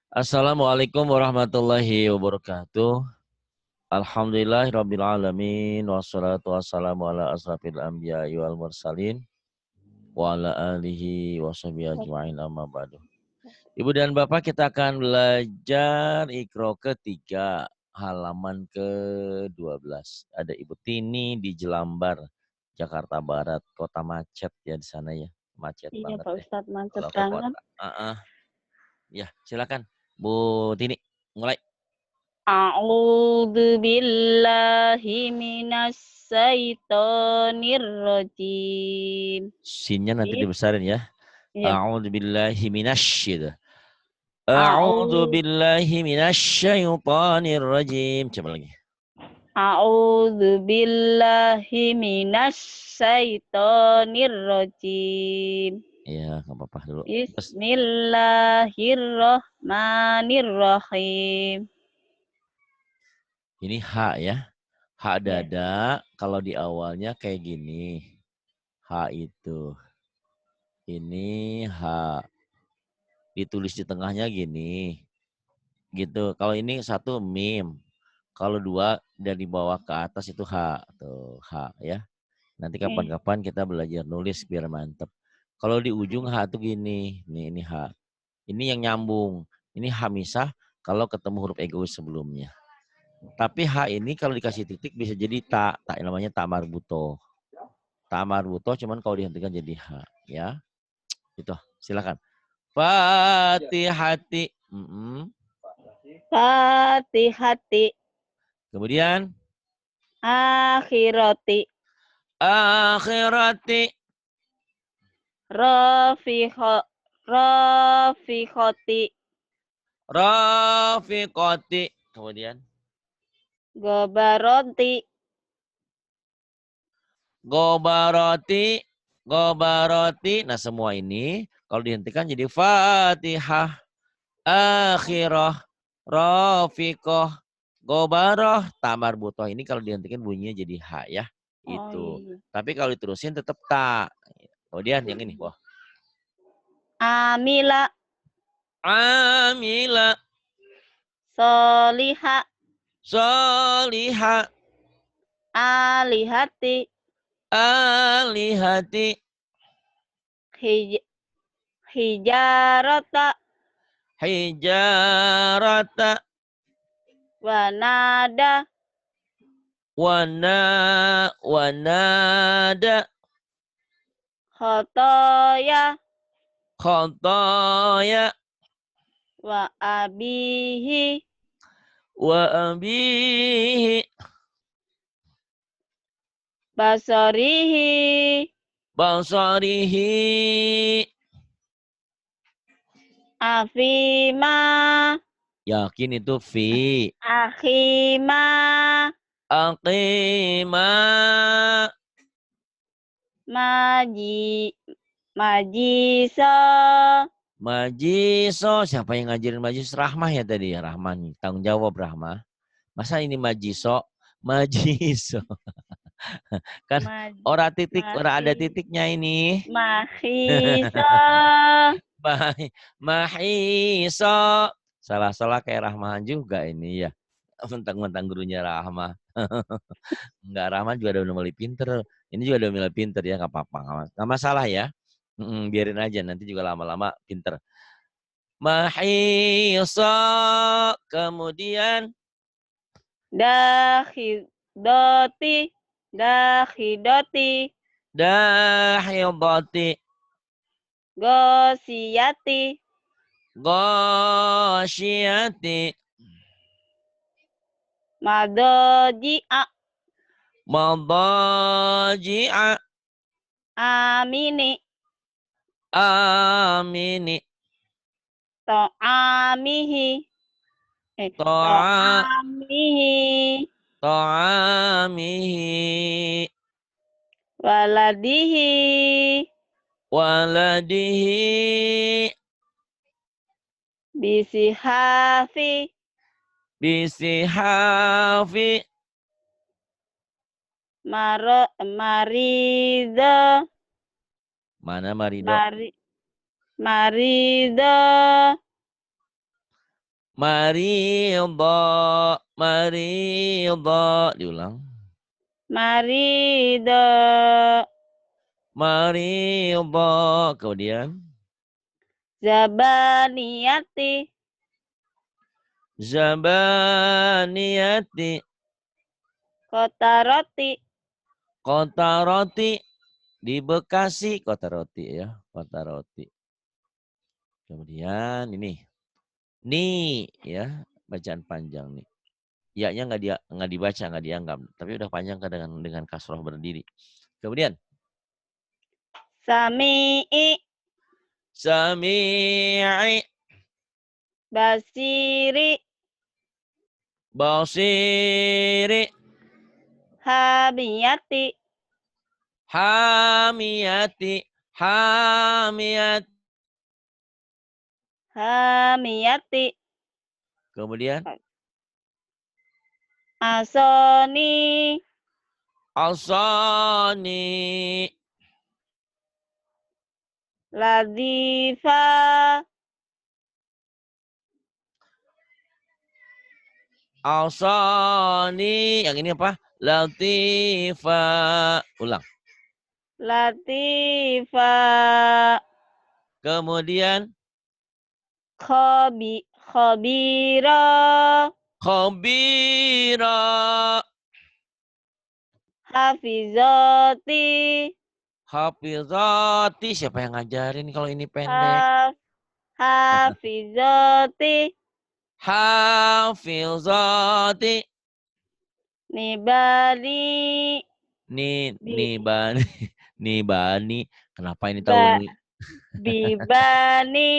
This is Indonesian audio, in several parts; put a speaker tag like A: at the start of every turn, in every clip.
A: Assalamualaikum warahmatullahi wabarakatuh. Alhamdulillahirabbil alamin wassalatu wassalamu ala asrafil anbiya'i wal mursalin wa ala alihi washabihi ajma'in amma ba'du. Ibu dan Bapak, kita akan belajar Iqra ketiga halaman ke-12. Ada Ibu Tini di Jelambar, Jakarta Barat, kota macet ya di sana ya. Macet
B: Iya
A: banget
B: Pak
A: ya
B: Ustadz, mantep
A: kalau ke
B: banget.
A: kota. Ya, silakan Bu Tini mulai.
B: A'udzu billahi minas syaitonir rajim.
A: Sinnya nanti dibesarin ya.
B: Iya.
A: A'udzu billahi minasy gitu. A'udzu
B: A'udzu
A: billahi minasyaitonir rajim. Coba lagi.
B: A'udzu billahi minas syaitonir rajim.
A: Iya, enggak apa-apa dulu. Terus
B: Bismillahirrahmanirrahim.
A: ini H ya. H
B: Ya.
A: dada kalau di awalnya kayak gini. H itu. Ini H. Ditulis di tengahnya gini. Gitu. Kalau ini satu mim. Kalau dua dari bawah ke atas itu H. Tuh, H ya. Nanti kapan-kapan kita belajar nulis biar mantep. Kalau di ujung H tuh gini. Nih, ini H. Ini yang nyambung. Ini H misah kalau ketemu huruf egois sebelumnya. Tapi H ini kalau dikasih titik bisa jadi tak. Tak namanya tak marbuto. Tak marbuto cuman kalau dihentikan jadi H. Ya. Itu. Silakan. Fatihati.
B: Fatihati.
A: Kemudian.
B: Akhirati.
A: Akhirati.
B: Rafiqati.
A: Rafiqati. Kemudian.
B: Gobaroti.
A: Gobaroti. Gobaroti. Nah semua ini kalau dihentikan jadi Fatihah. Akhirah. Rafiqah. Gobaroh. Tamar butoh. Ini kalau dihentikan bunyinya jadi H ya.
B: Oh
A: Itu.
B: iya.
A: Tapi kalau diterusin tetap tak. Kemudian yang ini. Wah.
B: Amila.
A: Amila.
B: Soliha.
A: Soliha.
B: Alihati.
A: Alihati.
B: Hijarata.
A: Hijarata.
B: Wanada.
A: Wanada.
B: Khotoya.
A: Khotoya.
B: Wa abihi.
A: Wa abihi.
B: Basarihi.
A: Basarihi.
B: Afima.
A: Yakin itu fi.
B: Akhima.
A: Aqima.
B: Majiso.
A: Majiso. Siapa yang ngajarin majis? Rahmah ya tadi ya. Rahman. Tanggung jawab Rahmah. Masa ini majiso? Majiso. Kan ora titik, ora ada titiknya ini.
B: Mahiso.
A: Mahiso. Salah-salah kayak Rahman juga ini ya. Mentang-mentang gurunya Rahmah. Enggak, Rahman juga udah mulai pinter. Ini juga udah mulai pinter ya, nggak apa-apa. Nggak masalah ya. Biarin aja, nanti juga lama-lama pinter. Mahiso. Kemudian.
B: Dakhidoti. Dakhidoti.
A: Dahidoti.
B: Gosiyati.
A: Ghasyiyati.
B: Madoji'a.
A: Madaji'a.
B: Amini.
A: Amini.
B: To'amihi.
A: Ta'a.
B: To'amihi.
A: Ta'amihi.
B: Waladihi.
A: Waladihi.
B: Bisihafi.
A: Bisihafi.
B: Marido.
A: Mana marido?
B: Marido.
A: Maridho. Maridho. Diulang.
B: Marido.
A: Maridho. Kemudian.
B: Zabaniyati.
A: Zabaniyati.
B: Kota roti.
A: Kota roti. Di Bekasi. Kota roti ya. Kota roti. Kemudian ini. Ni ya. Bacaan panjang nih. Ya-nya nggak dibaca, nggak dianggap. Tapi udah panjang kan dengan kasroh berdiri. Kemudian.
B: Sami'i.
A: Sami'i.
B: Basiri.
A: Basiri.
B: Hamiyati.
A: Hamiyati. Hamiyati.
B: Hamiyati.
A: Kemudian.
B: Asoni.
A: Asani.
B: Ladifa.
A: Asani. Yang ini apa? Latifa. Ulang.
B: Latifa.
A: Kemudian.
B: Khobira.
A: Khabira.
B: Hafizati.
A: Hafizati. Siapa yang ngajarin kalau ini pendek?
B: Hafizati.
A: Hafizati.
B: Nibani.
A: Nibani. Nibani. Kenapa ini tahu nih?
B: Bibani.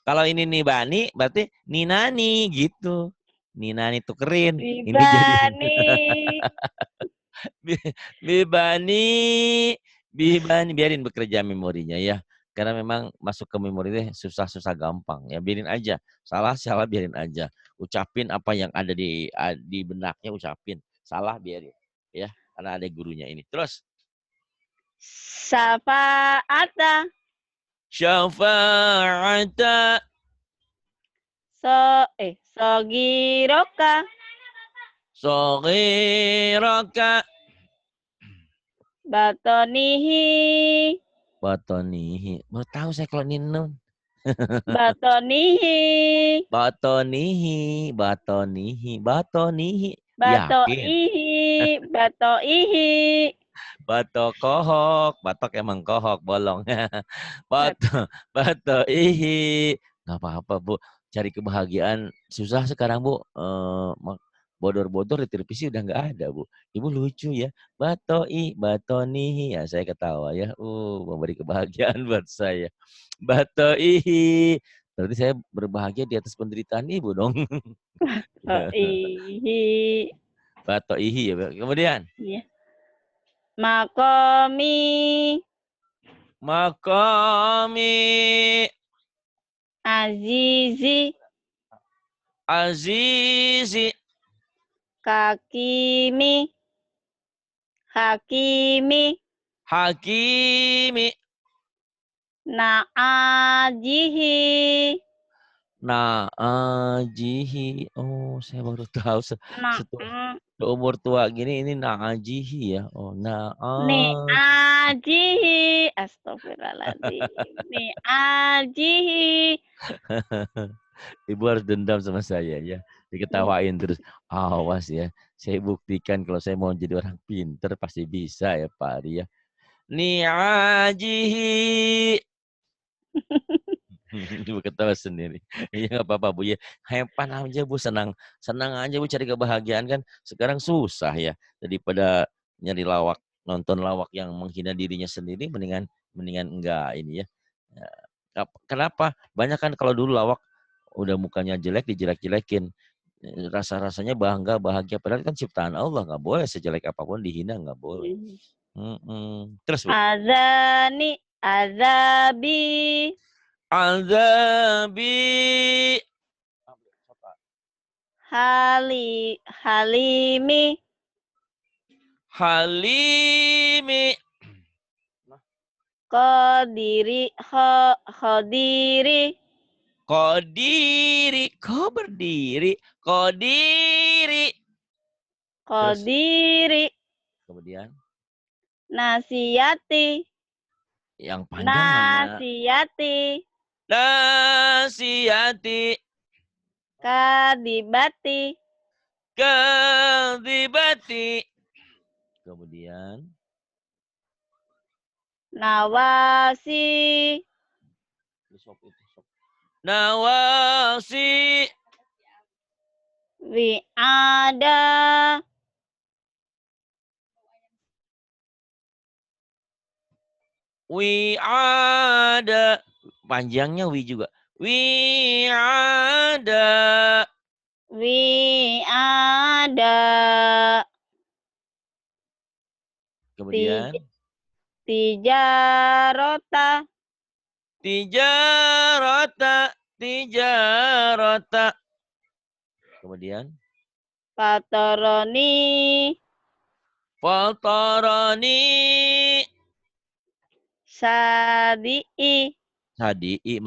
A: Kalau ini Nibani berarti Ninani gitu. Ninani tukerin. Ini jadi
B: Bibani.
A: Bibani. Bibani. Biarin bekerja memorinya ya. Karena memang masuk ke memori itu susah-susah gampang. Ya biarin aja. Salah biarin aja. Ucapin apa yang ada di benaknya, ucapin. Salah biarin. Ya, karena ada gurunya ini. Terus.
B: Syafa'ata.
A: Syafa'ata.
B: Sogiroka.
A: Soghiraka.
B: Batonihi.
A: Batonihi. Baru tahu saya kalau ini nun.
B: Batonihi.
A: Batonihi. Batonihi. Batonihi. Yakin.
B: Batoihi. Batoihi.
A: Batok kohok. Batok emang kohok. Bolong. Batoihi. Nggak apa-apa Bu. Cari kebahagiaan. Susah sekarang Bu. Bodor-bodor di televisi udah nggak ada Bu. Ibu lucu ya. Batonihi. Ya saya ketawa ya. Memberi kebahagiaan buat saya. Batonihi. Berarti saya berbahagia di atas penderitaan Ibu dong.
B: Batoihi.
A: Batoihi ya. Kemudian.
B: Ya. Makomi.
A: Makami.
B: Azizi.
A: Azizi.
B: Kakimi. Hakimi.
A: Hakimi.
B: Na'ajihi.
A: Na'ajihi. Oh, saya baru tahu seumur tua gini ini na'ajihi ya. Oh,
B: Ni'ajihi. Astagfirullahaladzim. Ni'ajihi.
A: Ibu harus dendam sama saya ya. Diketawain terus. Awas ya. Saya buktikan kalau saya mau jadi orang pinter pasti bisa ya Pak Ari ya. Ni'ajihi. Ibu ketawa sendiri. Iya nggak apa-apa Bu ya. Hepan aja Bu, senang aja Bu cari kebahagiaan kan. Sekarang susah ya. Daripada nyari lawak, nonton lawak yang menghina dirinya sendiri, mendingan enggak ini ya. Kenapa? Banyak kan kalau dulu lawak udah mukanya jelek dijelek-jelekin. Rasa-rasanya bangga, bahagia. Padahal kan ciptaan Allah, nggak boleh sejelek apapun dihina, nggak boleh. Terus Bu.
B: Azani. Azabi.
A: Azabi.
B: Halimi.
A: Halimi.
B: Qadiri. Khodiri.
A: Kodiri. Ko berdiri. Kodiri. Terus
B: Kodiri.
A: kemudian
B: Nasiyati.
A: yang panjang mana?
B: Nasiyati.
A: Nasiyati.
B: Kadibati.
A: Kadibati. Kemudian
B: Nawasi.
A: Nawasi.
B: Wi'ada.
A: Wi'ada. Panjangnya wi juga. Wi'ada.
B: Wi'ada.
A: Kemudian
B: Tijarota.
A: tijarata. Tijarata. Kemudian
B: Patoroni.
A: fatarani.
B: Sadi'i.
A: Sadi'i.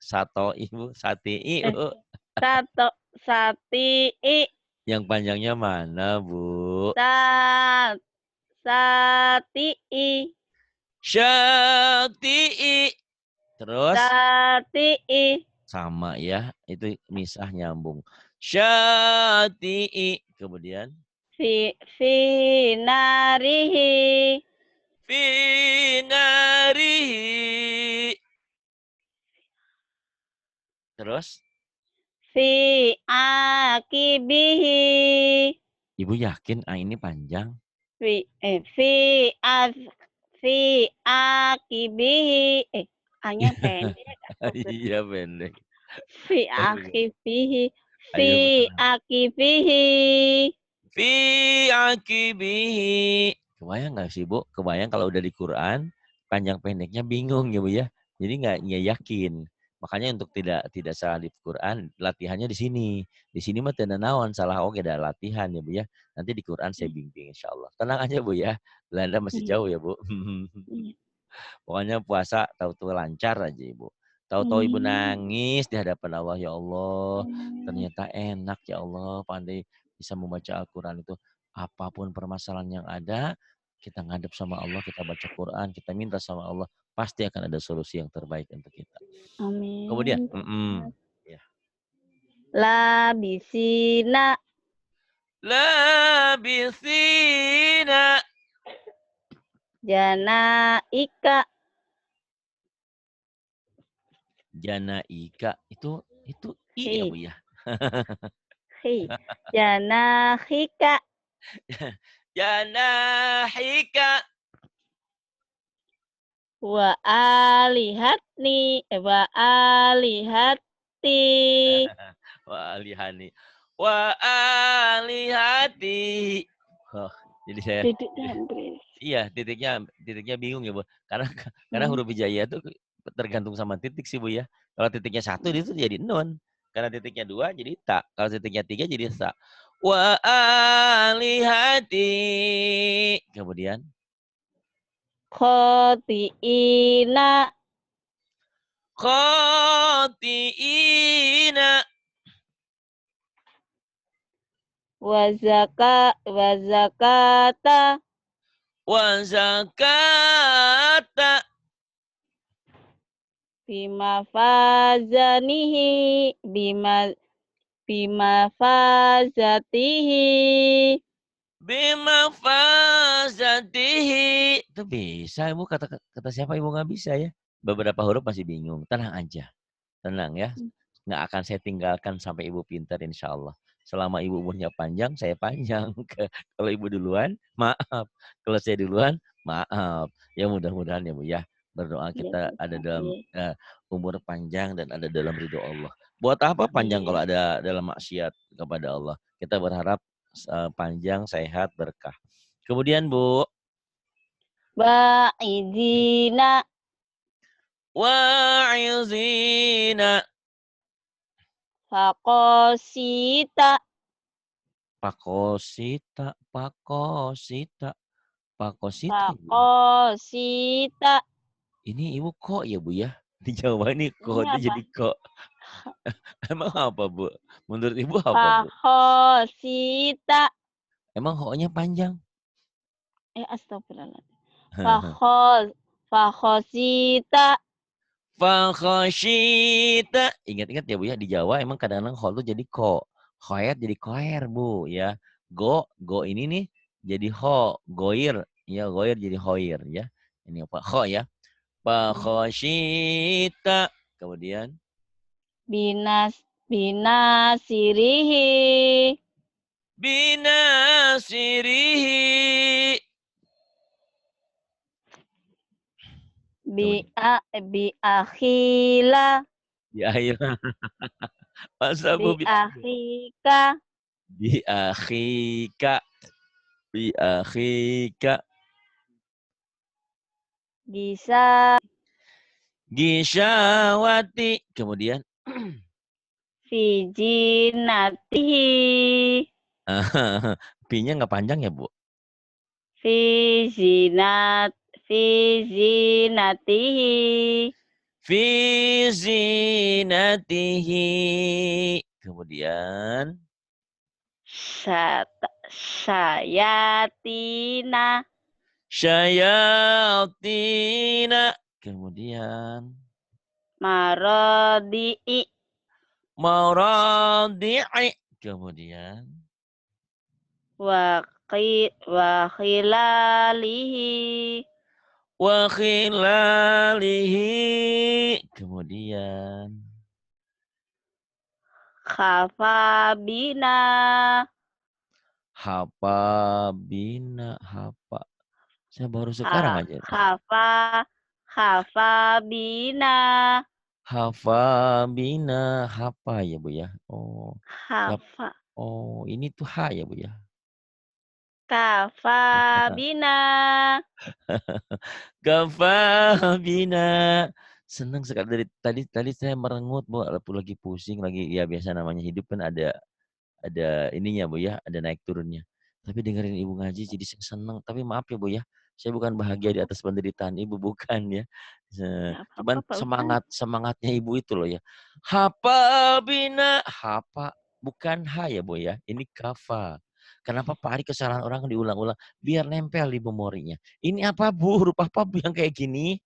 A: Sato ibu. Sati'i bu.
B: Sato. Sati'i.
A: Yang panjangnya mana bu?
B: Sati'i.
A: Syati'i. Terus
B: Sati'i.
A: sama ya. Itu misah nyambung. Syati'i. Kemudian
B: Fi narihi.
A: finarihi. Terus
B: Fi akibihi.
A: ibu yakin ini panjang?
B: Fi akibihi. A-nya pendek.
A: Iya pendek.
B: Fi akibihi. Fi
A: Ayo betul.
B: akibihi.
A: Fi akibihi. Kebayang nggak sih bu? Kebayang kalau udah di Quran panjang pendeknya bingung ya bu ya. Jadi nggak yakin. Makanya untuk tidak salah di Quran latihannya di sini. Di sini mah tidak naon salah oke ada latihan ya bu ya. Nanti di Quran saya bimbing insya Allah. Tenang aja bu ya. Belanda masih jauh ya bu. Pokoknya puasa tahu-tahu lancar aja ibu. Tahu-tahu ibu nangis di hadapan Allah ya Allah. Ternyata enak ya Allah pandai bisa membaca Al-Quran itu. Apapun permasalahan yang ada, kita ngadep sama Allah, kita baca Quran, kita minta sama Allah, pasti akan ada solusi yang terbaik untuk kita.
B: Amin.
A: Kemudian, ya.
B: Labisina.
A: Labisina.
B: Janaika.
A: Janaika itu i ya bu ya.
B: Janahika.
A: Janahika.
B: Wa alihatni. Wa alihati.
A: Wa alihani. Wa alihati. Oh, jadi saya iya titiknya bingung ya bu. Karena huruf hijaiyah itu tergantung sama titik sih bu ya. Kalau titiknya 1 itu jadi nun. Karena titiknya 2 jadi ta. Kalau titiknya 3 jadi sa. Wa alihati. Kemudian
B: Khotiina.
A: khotiina.
B: Wazakata.
A: Wa zakata.
B: Bima fazanihi. Bima fazatihi.
A: Bima fazatihi. Itu bisa ibu, kata siapa ibu nggak bisa ya. Beberapa huruf masih bingung. Tenang aja. Tenang ya. Nggak akan saya tinggalkan sampai ibu pintar insya Allah. Selama ibu umurnya panjang, saya panjang. Kalau ibu duluan, maaf. Kalau saya duluan, maaf. Ya mudah-mudahan ya bu ya. Berdoa kita ada dalam umur panjang dan ada dalam ridho Allah. Buat apa panjang kalau ada dalam maksiat kepada Allah? Kita berharap panjang, sehat, berkah. Kemudian bu.
B: Wa'idina.
A: Wa'izina.
B: Fakosita.
A: Pakosita.
B: Fakosita.
A: Ini ibu kok ya bu ya? Di Jawa ini kok itu jadi kok. Emang apa, Bu? Menurut Ibu apa, Bu?
B: Fakhosita.
A: Emang ho-nya panjang?
B: Astagfirullahaladzim. Fakhosita.
A: Fakhosyita. Ingat-ingat ya, Bu, ya. Di Jawa emang kadang-kadang ho tuh jadi ko. Khoer jadi koer, Bu, ya. Go ini nih jadi ho. Goir. Ya, goir jadi hoir, ya. Ini apa? Ho, ya. Fakhosyita. Kemudian.
B: Binasirihi.
A: Binasirihi. Kemudian.
B: Biakhila.
A: Di akhir. Masa, Bu?
B: Biakhika.
A: Bi akhika. Bi akhika.
B: Bisa.
A: Gisyawati. Kemudian.
B: Fijinatihi.
A: Pi-nya nggak panjang ya, Bu?
B: Fizinatihi.
A: Fi zinatihi. Kemudian.
B: Sayatina.
A: Syayatina. Kemudian.
B: Marodi'i.
A: Mauradi'i. Kemudian.
B: Wakhilalihi.
A: Wa khilalihi. Kemudian.
B: Khafabina.
A: Hapa bina hapa. Saya baru sekarang aja.
B: Khafabina.
A: Hafa bina hapa ya, Bu, ya. Oh. Ya.
B: Khafa.
A: Oh, ini tuh ha ya, Bu, ya.
B: Kafabina.
A: Kafabina. Senang sekali dari tadi saya merengut, Bu, lagi pusing lagi ya biasa namanya hidup kan ada ininya, Bu, ya, ada naik turunnya. Tapi dengerin Ibu ngaji jadi senang. Tapi maaf ya, Bu, ya, saya bukan bahagia di atas penderitaan Ibu, bukan ya.
B: Ya,
A: Cuman
B: apa-apa, Pak Ustaz.
A: semangatnya Ibu itu loh ya. Hapa bina, hapa bukan ha ya, Bu, ya. Ini kafa. Kenapa Pak Ari kesalahan orang diulang-ulang biar nempel di memorinya. Ini apa, Bu? Huruf apa, Bu, yang kayak gini?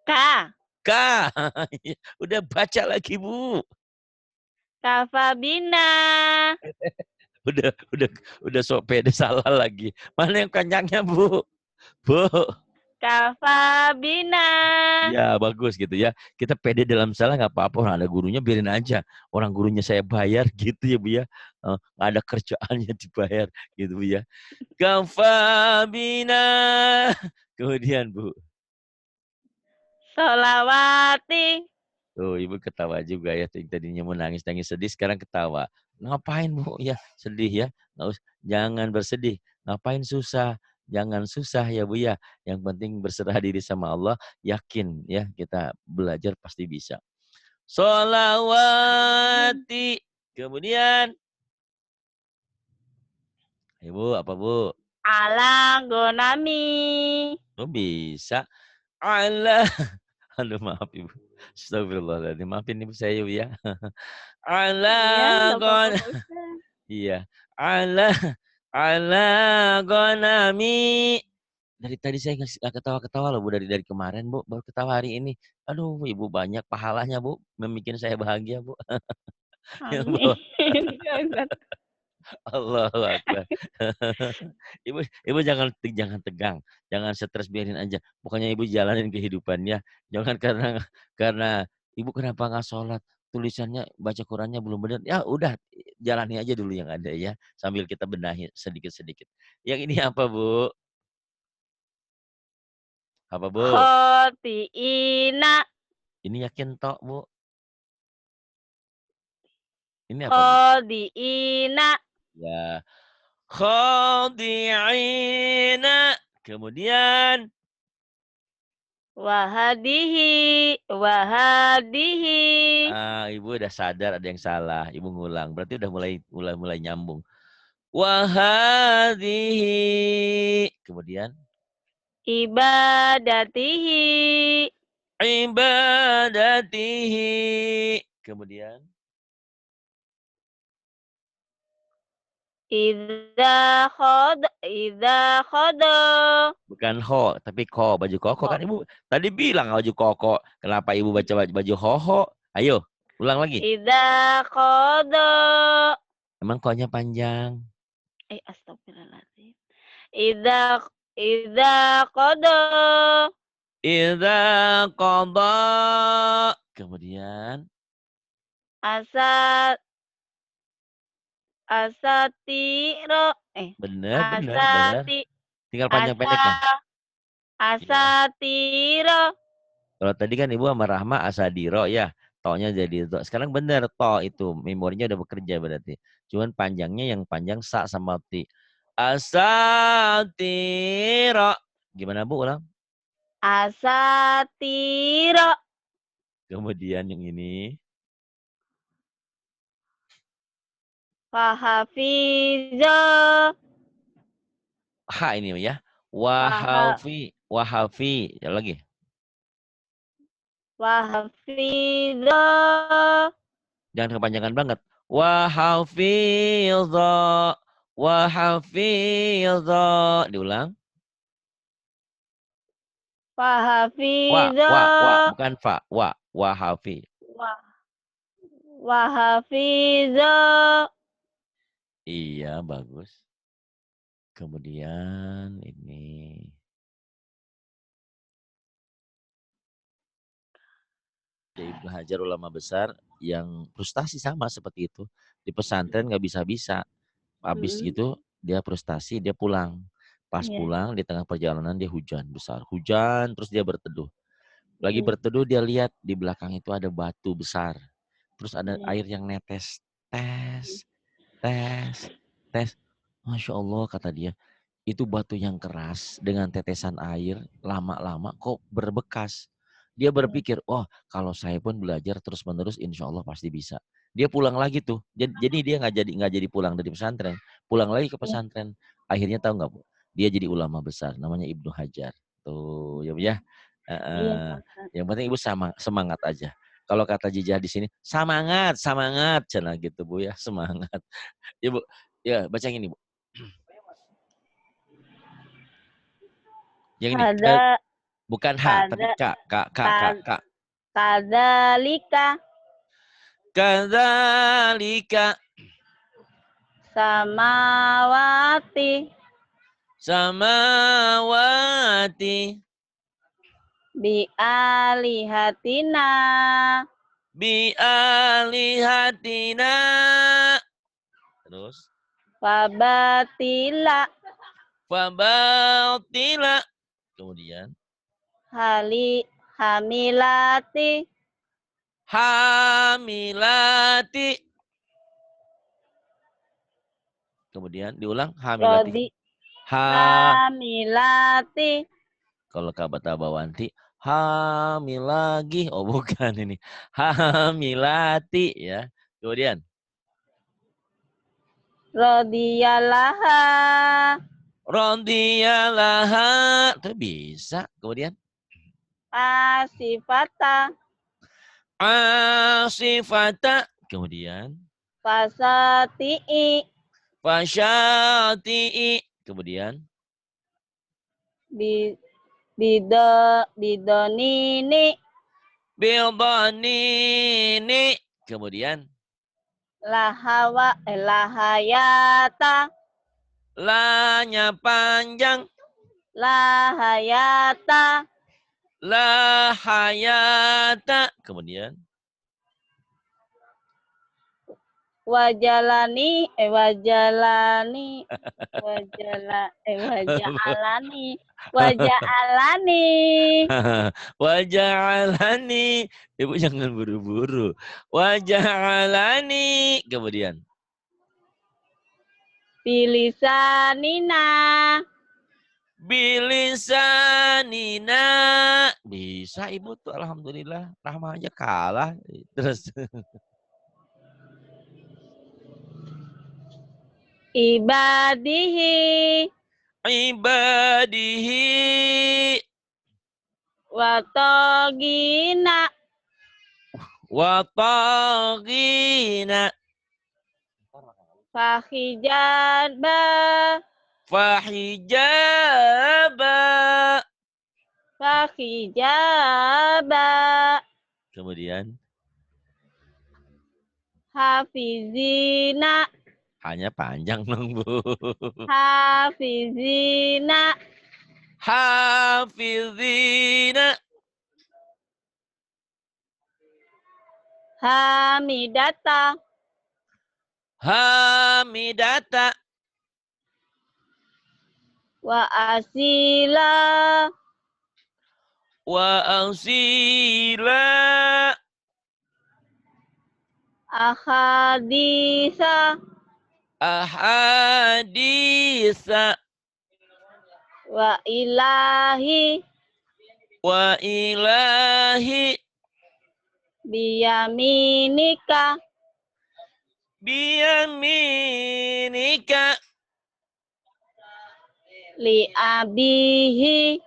B: Ka.
A: K. Udah baca lagi, Bu.
B: Kafabina.
A: Udah sok pede salah lagi. Mana yang panjangnya, Bu? Bu.
B: Kafabina.
A: Ya, bagus gitu ya. Kita pede dalam salah nggak apa-apa. Orang ada gurunya biarin aja. Orang gurunya saya bayar gitu ya, Bu, ya. Nggak ada kerjaannya dibayar gitu, Bu, ya. Kafabina. Kemudian, Bu.
B: Solawati.
A: Tuh, Ibu ketawa juga ya. Tadinya mau nangis-nangis sedih, sekarang ketawa. Ngapain, Bu? Ya, sedih ya. Jangan bersedih. Ngapain susah? Jangan susah ya, Bu, ya. Yang penting berserah diri sama Allah. Yakin ya, kita belajar pasti bisa. Solawati. Kemudian. Ibu, apa, Bu?
B: Ala gonami.
A: Oh, bisa. Allah. Aduh, maaf, Ibu. Astagfirullahaladzim. Maafin Ibu saya, Ibu, ya.
B: Iya,
A: Allah
B: nggak apa-apa, Pak Ustaz.
A: Iya. Ala ala ghanami. Dari tadi saya nggak ketawa-ketawa loh, Bu, dari kemarin, Bu, baru ketawa hari ini. Aduh, Ibu banyak pahalanya, Bu, membuat saya bahagia, Bu. Yang
B: Amin.
A: bawa Allahu Akbar. Ibu jangan tegang, jangan stres, biarin aja. Pokoknya Ibu jalanin kehidupannya. Jangan karena Ibu kenapa nggak sholat, tulisannya baca Qurannya belum benar. Ya udah, jalani aja dulu yang ada ya, sambil kita benahi sedikit-sedikit. Yang ini apa, Bu? Apa, Bu?
B: Khotiina.
A: Ini yakin tok, Bu? Ini apa, Bu?
B: Khodiina.
A: Ya. Khadi'ina. Kemudian.
B: Wahadihi. Wahadihi.
A: Ibu udah sadar ada yang salah. Ibu ngulang. Berarti udah mulai nyambung. Wahadihi. Kemudian.
B: Ibadatihi.
A: Ibadatihi. Kemudian
B: Idza khodo.
A: bukan ho, tapi ko, baju koko kan Ibu tadi bilang baju koko. Kenapa Ibu baca baju hoho? Ayo, ulang lagi.
B: Idza khodo.
A: Emang ko-nya panjang.
B: Astagfirullahaladzim. Idza khodo.
A: Idza qada. Kemudian
B: Asat asatiro.
A: benar.
B: Asati
A: Tinggal panjang
B: asa
A: pendeknya. Iya.
B: asatiro.
A: Kalau tadi kan Ibu sama Rahma asadiro ya. To-nya jadi to. Sekarang benar to itu. Memorinya udah bekerja berarti. Cuman panjangnya yang panjang sa sama ti. Asatiro. Gimana Bu ulang?
B: Asatiro.
A: Kemudian yang ini.
B: Fahafizo.
A: Ha ini ya.
B: Faha
A: Wahafi. Ya lagi.
B: Wahafizo.
A: Jangan kepanjangan banget. Wahafidho. Wahafidho. Diulang.
B: Fahafizo.
A: Bukan fa. Wahafi.
B: Wahafizo.
A: Iya, bagus. Kemudian ini. Ibnu Hajar ulama besar yang frustasi sama seperti itu. Di pesantren nggak bisa-bisa. Habis itu dia frustasi, dia pulang. Pas pulang di tengah perjalanan dia hujan besar. Hujan terus dia berteduh. Lagi berteduh dia lihat di belakang itu ada batu besar. Terus ada air yang netes. Tes. Masya Allah kata dia. Itu batu yang keras dengan tetesan air lama-lama kok berbekas. Dia berpikir, oh kalau saya pun belajar terus-menerus insya Allah pasti bisa. Dia pulang lagi tuh. Jadi dia nggak jadi pulang dari pesantren. Pulang lagi ke pesantren. Akhirnya tahu nggak Bu? Dia jadi ulama besar. Namanya Ibnu Hajar. Tuh ya Bu ya. Yang penting Ibu semangat aja. Kalau kata Jijah di sini, semangat, cina gitu Bu ya, semangat. Ibu, ya baca ini Bu. Yang ini, bukan H, tapi K.
B: Kadzalika.
A: Kadzalika.
B: Samawati. Bi alihatina.
A: Terus.
B: Fabatila.
A: Kemudian.
B: Hamilati.
A: Kemudian diulang hamilati.
B: Hamilati.
A: Kalau kata Bawanti, hamil lagi. Oh bukan ini. Hamilati ya. Kemudian.
B: Rodiyalaha.
A: Itu bisa. Kemudian.
B: Asifata.
A: Kemudian.
B: Fasati'i.
A: Kemudian.
B: Bidonini.
A: Kemudian.
B: Lahayata.
A: La-nya panjang.
B: Lahayata.
A: Kemudian.
B: Wajalani.
A: Waja'alani. Ibu jangan buru-buru. Waja'alani. Kemudian.
B: Bilisanina.
A: Bisa Ibu tuh alhamdulillah. Rahma aja kalah. Terus.
B: Ibadihi. Watogina.
A: Wa taghina.
B: Fahijaba.
A: Fahijaba.
B: Fahijaba.
A: Kemudian
B: Hafizina.
A: hanya panjang dong, Bu.
B: Hafizina.
A: Hafizina.
B: Hamidata.
A: Hamidata.
B: Wa asila.
A: Wa asila.
B: Ahadisa.
A: Ahadisa.
B: Wa ilahi.
A: Wa ilahi.
B: Biyaminika.
A: Biyaminika.
B: Li abihi.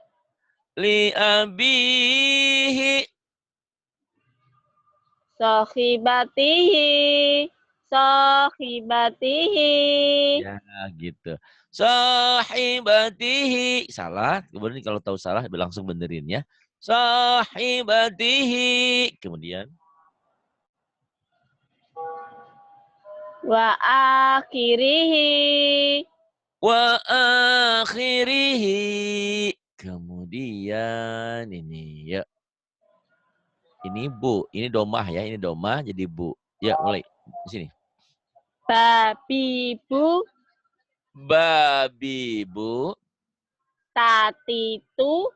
A: Li abihi.
B: Sohibatihi. Sohibatihi.
A: Ya gitu. Sahibatihi. Salah. Kemudian kalau tahu salah langsung benerin ya. Sahibatihi. Kemudian.
B: Wa akhirihi.
A: Wa akhirihi. Kemudian ini ya. Ini bu. Ini domah ya. Ini domah jadi bu. Ya mulai. Di sini.
B: Babibu.
A: Babibu.
B: Tatitu.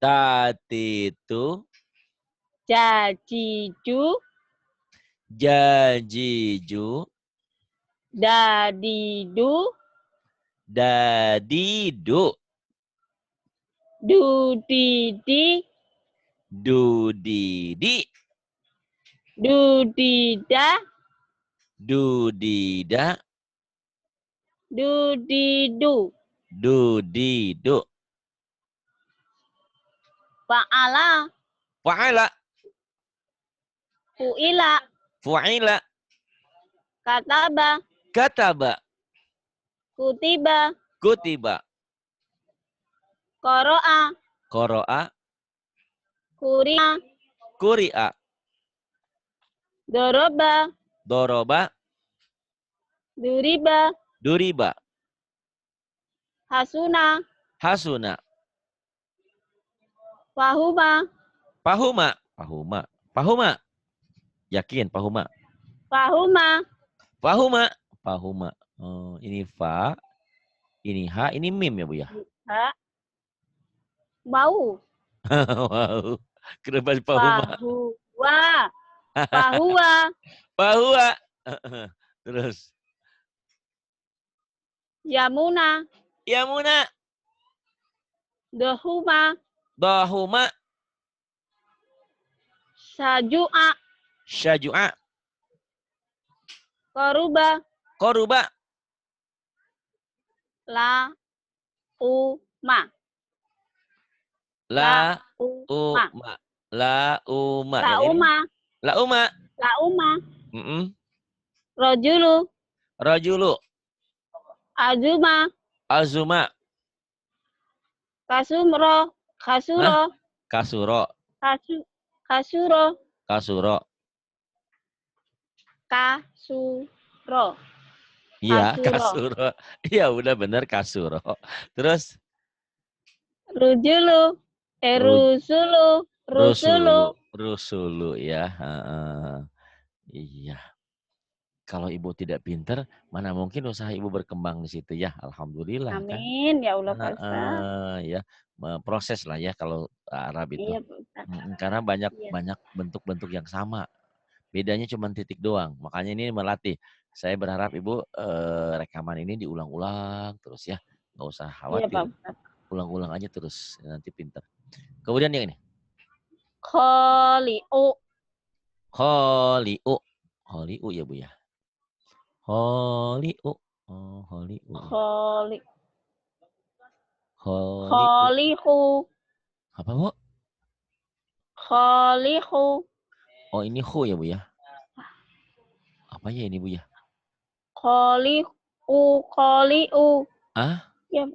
A: Tatitu.
B: Jajiju.
A: Jajiju.
B: Dadidu.
A: Dadidu.
B: Dudidi.
A: Dudidi.
B: Dudida.
A: Dudida.
B: Dudidu.
A: Dudidu.
B: Fa'ala.
A: Fa'ala.
B: Fu'ila.
A: Fu'ila.
B: Kataba.
A: Kataba.
B: Kutiba.
A: Kutiba.
B: Qara'a.
A: Qara'a.
B: Quri'a.
A: Quri'a.
B: Doroba.
A: Doroba.
B: Duriba.
A: Duriba.
B: Hasuna.
A: Hasuna.
B: Fahuma.
A: Pahuma. Pahuma. Pahuma. Yakin pahuma.
B: Fahuma.
A: Pahuma. Pahuma. Oh, ini fa. Ini ha. Ini mim ya Bu ya.
B: Ha. Bau.
A: Wow. Kenapa pahuma?
B: Fahuwa. Fahuwa.
A: Bahwa. Terus.
B: Yamuna.
A: Yamuna.
B: Dahuma.
A: Dahuma.
B: Saju'a.
A: Syaju'a.
B: Koruba.
A: Koruba.
B: La. Uma.
A: La
B: Uma.
A: uma. La uma.
B: La
A: Yang ini.
B: uma.
A: La uma.
B: La uma. Rojulu.
A: Rajulu.
B: Azuma.
A: Azuma.
B: Kasumro.
A: Hah?
B: Kasuro.
A: Kasuro.
B: Kasuro.
A: Kasuro.
B: Kasuro.
A: Iya,
B: Kasuro.
A: kasuro. Iya, udah bener kasuro. Terus
B: Rujulu. Rusulu. Rusulu.
A: rusulu. Rusulu ya. Iya. Kalau ibu tidak pinter, mana mungkin usaha ibu berkembang di situ ya. Alhamdulillah kan.
B: Amin ya Allah Pak Ustaz.
A: Ya, proses lah ya kalau Arab itu.
B: Iya Pak Ustaz.
A: Karena banyak
B: Iya.
A: bentuk-bentuk yang sama. Bedanya cuma titik doang. Makanya ini melatih. Saya berharap ibu rekaman ini diulang-ulang terus ya. Nggak usah
B: Iya
A: khawatir.
B: Pak Ustaz.
A: Ulang-ulang aja terus. Nanti pinter. Kemudian yang ini.
B: Kholi'u.
A: Kholi'u. Kholi'u ya Bu ya. Kholi'u. Oh, kholi'u.
B: Kholi.
A: Kholi'u.
B: Kholihu.
A: Apa Bu?
B: Kholihu.
A: Oh, ini hu ya, Bu ya? Apa ya ini, Bu ya?
B: Koliu.
A: Ah,
B: Ya,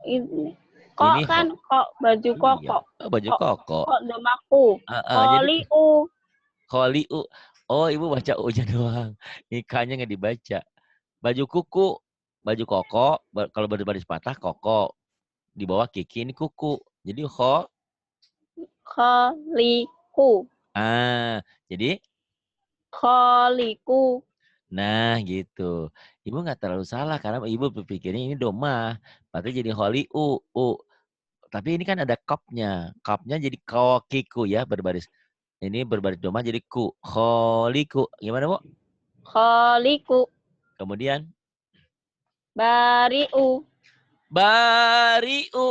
B: ini. Kok
A: ini
B: kan kok baju
A: iya.
B: kok.
A: Oh, baju
B: Kok
A: koko.
B: kok demaku.
A: Jadi
B: Koliu.
A: koliu. Oh, Ibu baca U-nya doang. Ikannya nggak dibaca. Baju kuku, baju koko. Kalau berbaris patah koko. Di bawah kiki ini kuku. Jadi
B: Koliku.
A: jadi
B: Koliku.
A: nah gitu. Ibu nggak terlalu salah karena ibu berpikirnya ini domah. Berarti jadi holiu. Tapi ini kan ada kopnya. Kopnya jadi kokiku ya berbaris. Ini berbaris domah jadi ku. Holiku. Gimana, Bu?
B: Koliku.
A: Kemudian
B: Bariu.
A: bariu.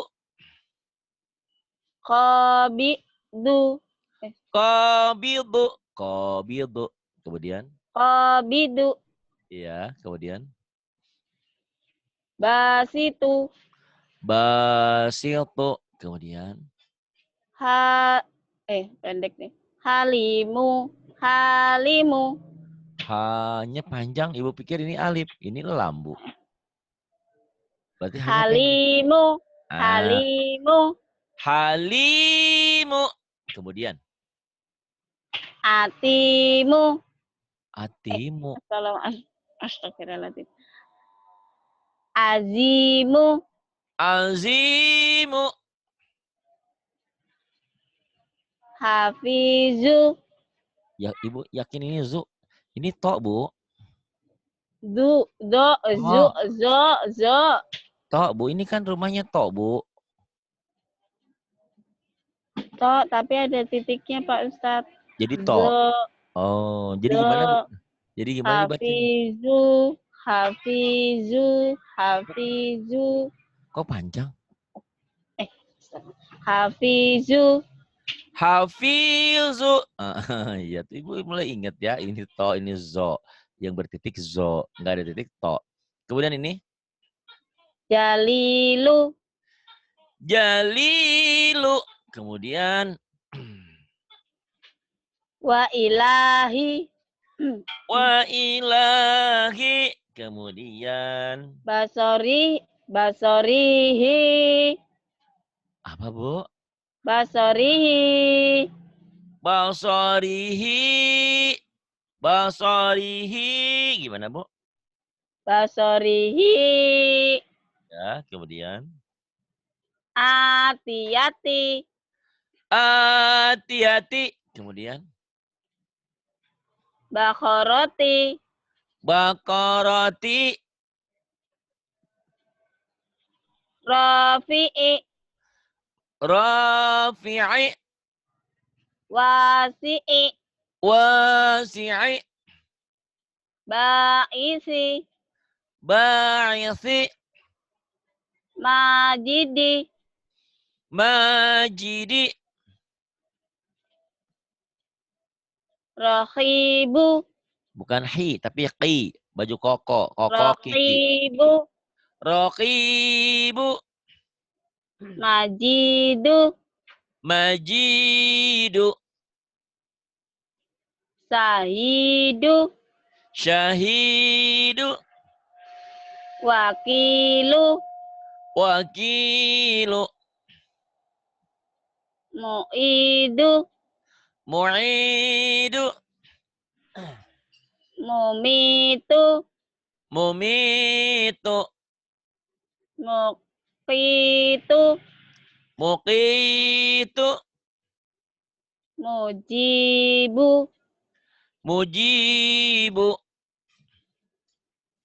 B: Kobidu.
A: Kobildu. Kobildu. Kemudian
B: Kobidu.
A: iya, kemudian
B: Basitu.
A: basiltu. Kemudian
B: Pendek nih. Halimu. Halimu.
A: hanya panjang. Ibu pikir ini alif. Ini lambu. Berarti hanya pendek.
B: Halimu.
A: Ah,
B: Halimu.
A: halimu. Kemudian
B: Atimu.
A: atimu.
B: Astagfirullahaladzim. Azimu.
A: Azimu.
B: Hafizu.
A: Ya, Ibu yakin ini zu? Ini tok, Bu.
B: Zo.
A: Oh,
B: Zo.
A: tok, Bu. Ini kan rumahnya tok, Bu.
B: Tok, tapi ada titiknya Pak Ustadz.
A: Jadi tok.
B: Zo.
A: Oh, jadi gimana, Bu?
B: Zo.
A: Jadi gimana dibacanya?
B: Hafizu. Hafizu. Hafizu.
A: Kok panjang?
B: Hafizu.
A: Hafizu. Iya, tuh Ibu mulai ingat ya. Ini to, ini zo. Yang bertitik zo. Nggak ada titik to. Kemudian ini.
B: Jalilu.
A: Jalilu. Kemudian.
B: Wa ilahi.
A: Wa ilahi. Kemudian.
B: Basorihi.
A: Apa, Bu?
B: Basorihi.
A: Basorihi. Basorihi. Gimana, Bu?
B: Basorihi.
A: Ya, kemudian.
B: Atiyati.
A: Hati-hati. Kemudian.
B: Bakhoroti.
A: Bakoroti.
B: Rafi'i.
A: Rafi'i.
B: Wasi'i.
A: Wasi'i.
B: Ba'isi.
A: Ba'isi.
B: Majidi.
A: Majidi.
B: Rahibu.
A: Bukan hi, tapi qi. Baju koko. Koko kiki.
B: Rahibu.
A: Raqibu.
B: Majidu.
A: Majidu.
B: Sahidu.
A: Syahidu.
B: Wakilu.
A: Wakilu.
B: Mu'idu.
A: Mu'idu.
B: Mumitu.
A: Mumitu.
B: Muqitu.
A: Muqitu.
B: Mujibu.
A: Mujibu.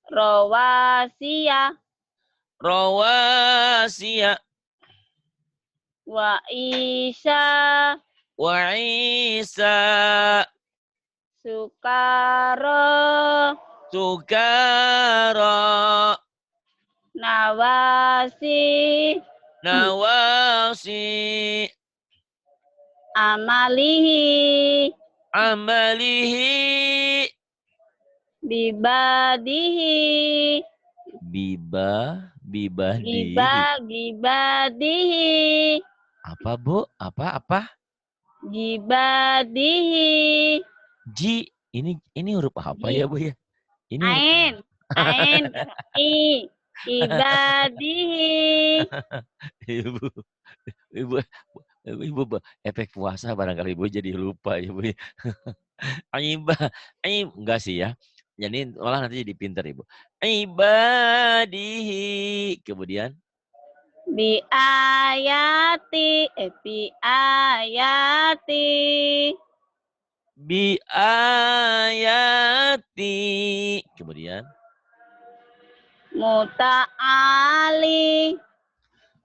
B: Rawasiya.
A: Rawasiya.
B: Wa Isya.
A: Wa Isa.
B: Sukara.
A: Sukara.
B: Nawasi.
A: Nawasi.
B: Amalihi.
A: Amalihi.
B: Bibadihi.
A: Bibadihi.
B: Gibadihi.
A: Apa, Bu? Apa?
B: Jibadihi.
A: Ji, ini huruf apa ya, Bu ya? Ini huruf
B: Ain. Ain. I. Ibadihi.
A: Ibu, ibu, ibu, efek puasa barangkali ibu jadi lupa ya, Bu. Aiba, enggak sih ya. Jadi malah nanti jadi pinter ibu. Ibadihi. Kemudian
B: Bi ayati. Bi ayati.
A: bi ayati. Kemudian
B: Muta'ali.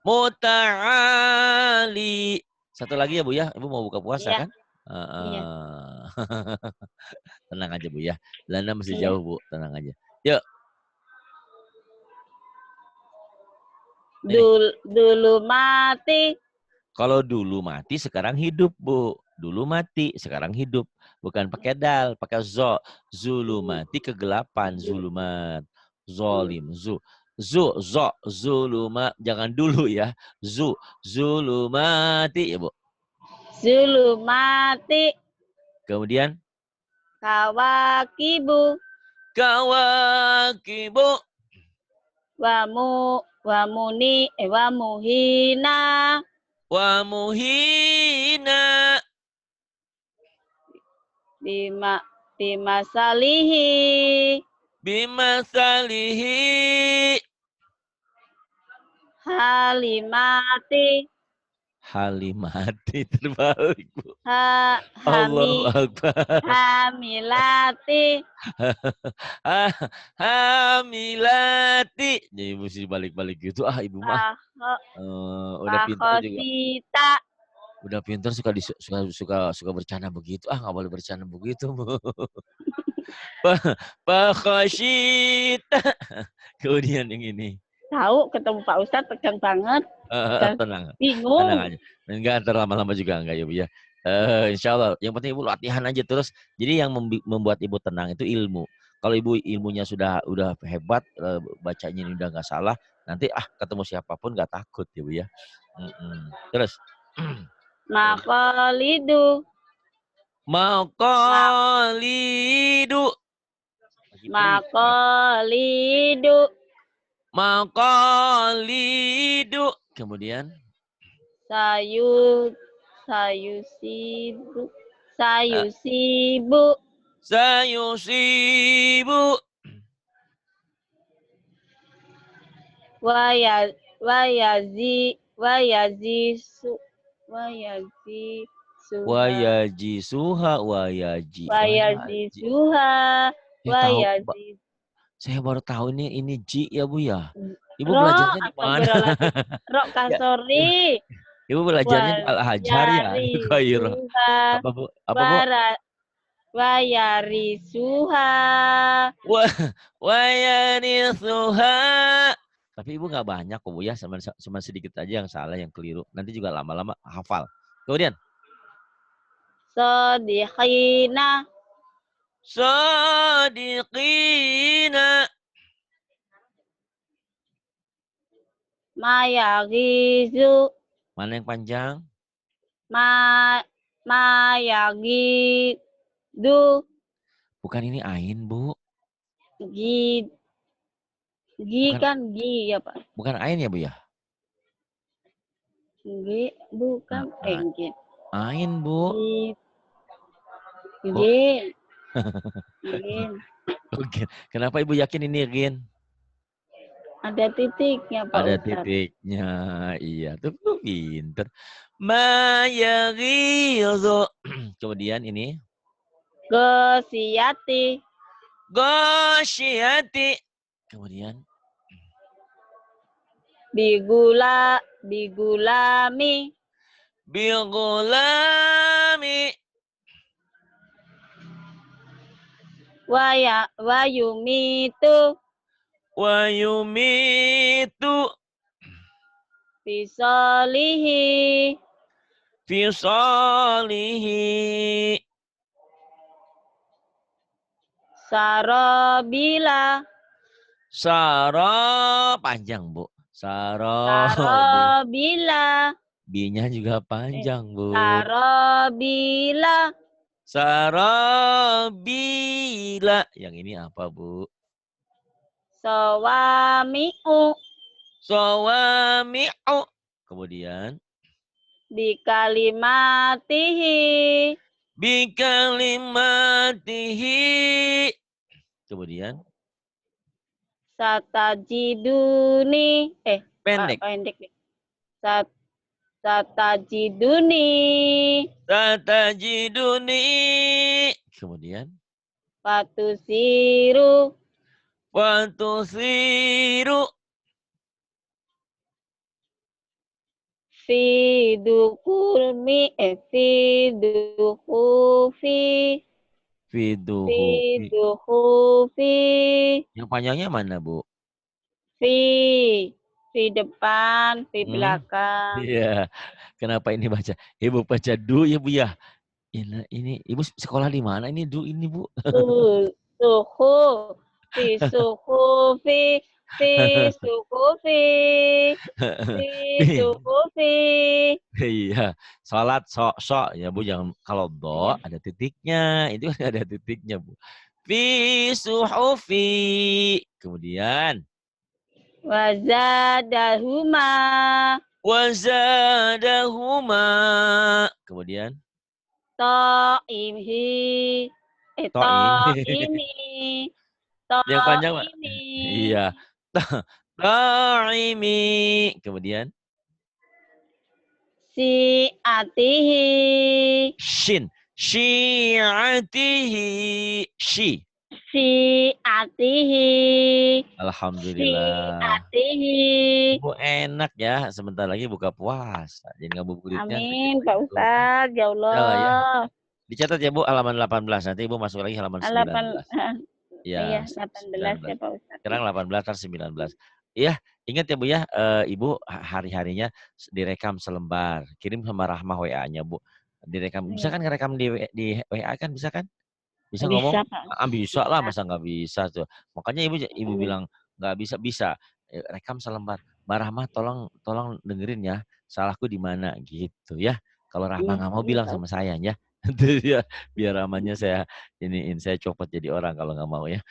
A: muta'ali. Satu lagi ya Bu ya. Ibu mau buka puasa
B: Iya.
A: kan?
B: Iya.
A: Tenang aja Bu ya. Belanda masih
B: Iya.
A: jauh Bu. Tenang aja. Yuk.
B: Dulu mati.
A: Kalau dulu mati sekarang hidup Bu. Dulu mati sekarang hidup. Bukan pakai dal, pakai zo. Zulumati kegelapan, zulumat. Zolim, zu. Zu, zo, zulumat. Jangan dulu ya. Zulumati ya Bu.
B: Zulumati.
A: Kemudian
B: Kawakibu.
A: kawakibu.
B: Wamuhina.
A: Wa muhina.
B: Bimasalihi.
A: Bimasalihi.
B: Halimati.
A: Halimati terbaik Bu. Allahu
B: Hami.
A: Akbar.
B: Hamilati.
A: Hamilati. Jadi mesti balik-balik gitu. Ah ibu mah udah pintar juga.
B: Pakhosita.
A: Udah pintar suka bercanda begitu. Ah nggak boleh bercanda begitu Bu. Pakhosyita. Kemudian yang ini.
B: Tahu ketemu Pak Ustadz tegang banget.
A: Tenang.
B: Bingung.
A: Tenang aja. Enggak terlama-lama juga enggak ya Bu ya. Insya Allah. Yang penting Ibu latihan aja terus. Jadi yang membuat Ibu tenang itu ilmu. Kalau Ibu ilmunya sudah hebat, bacanya ini udah nggak salah, nanti ketemu siapapun nggak takut ya Bu ya. Terus.
B: Makolidu.
A: Makolidu.
B: Makolidu.
A: Makolidu. Kemudian.
B: Sayusibu. Sayusibu.
A: Sayusibu. Wayajisuha. Tahu, saya baru tahu ini ji ya Bu ya. Ibu belajarnya di mana?
B: Rok kasori.
A: Ibu belajarnya di Al-Azhar ya. Apa Bu? Apa Bu?
B: Wayarisuha.
A: Wayarisuha. Tapi Ibu nggak banyak kok Bu ya, cuma sedikit aja yang salah, yang keliru. Nanti juga lama-lama hafal. Kemudian.
B: Sodiqina.
A: Sodiqina.
B: Mayagizu.
A: Mana yang panjang?
B: Mayagidu.
A: Bukan ini ain Bu.
B: Gi bukan, kan gi ya Pak.
A: Bukan ain ya Bu ya?
B: Gi bukan gi.
A: Ain Bu.
B: Gi.
A: Oke. Kenapa Ibu yakin ini Gin?
B: Ada titiknya Pak
A: Ada
B: Ustadz.
A: titiknya. Iya, tuh pinter. Mayaghizu. Kemudian ini.
B: Gosiyati.
A: Gosyati. Kemudian.
B: Bigulami.
A: Bigulami.
B: Wayumitu.
A: Wayumitu.
B: Fisolihi.
A: Fisolihi.
B: Sarobila.
A: Saro panjang Bu. Sarobila. B-nya juga panjang, Bu.
B: Sarabila.
A: Sarabila. Yang ini apa, Bu?
B: Sawami'u.
A: Sawami'u. Kemudian
B: Bikalimatihi.
A: bikalimatihi. Kemudian
B: Satajiduni.
A: pendek.
B: Pendek nih. Satajiduni.
A: Satajiduni. Kemudian
B: Fatusiru.
A: watusiru.
B: Fi dukulmi. Fi dukufi.
A: Fiduhu.
B: Fi dukufi.
A: Yang panjangnya mana, Bu?
B: Fi depan, fi belakang.
A: Iya. Kenapa ini baca? Ibu baca du ya, Bu ya. Ini Ibu sekolah di mana ini du ini, Bu?
B: Suhu, fi suhufi, fi suhufi, fi suhufi.
A: Iya, salat sok ya Bu, jangan kalau do
B: Iya.
A: ada titiknya, itu kan ada titiknya Bu. Fi suhufi. Kemudian
B: Wazadahuma.
A: wazadahuma. Kemudian
B: Ta'imhi.
A: to'im.
B: Ta'imi.
A: Yang panjang Pak.
B: Ta'imi.
A: Iya. Ta'imi. Kemudian
B: Si'atihi.
A: shin. Syi'atihi. Shi.
B: Si'atihi.
A: Alhamdulillah.
B: Si'atihi.
A: Ibu enak ya, sebentar lagi buka puasa. Jadi ngabuburitnya
B: Amin, Pak Ustadz. Ya
A: lah ya.
B: Allah.
A: Dicatat ya Bu, halaman 18. Nanti Ibu masuk lagi halaman 19.
B: Iya,
A: Ya,
B: 18 ya
A: 19.
B: Pak Ustadz.
A: Sekarang 18 dan 19. Iya, ingat ya Bu ya, Ibu hari-harinya direkam selembar. Kirim sama Rahmah WA-nya Bu. Direkam. Bisa kan ngerekam di WA kan, bisa kan? Bisa ngomong?
B: Bisa, Pak.
A: Bisa lah, masa nggak bisa tuh. Makanya Ibu bilang nggak bisa, bisa. Rekam selembar. Mbak Rahmah tolong dengerin ya, salahku di mana gitu ya. Kalau Rahmah nggak mau bilang sama saya ya. Ya, biar Rahmanya saya copot jadi orang kalau nggak mau ya.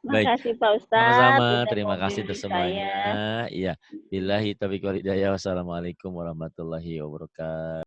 A: Baik.
B: Makasih Pak Ustadz.
A: Sama-sama, terima kasih untuk semuanya.
B: Saya.
A: Iya. Billahi taufiq wal hidayah. Wassalamualaikum warahmatullahi wabarakatuh.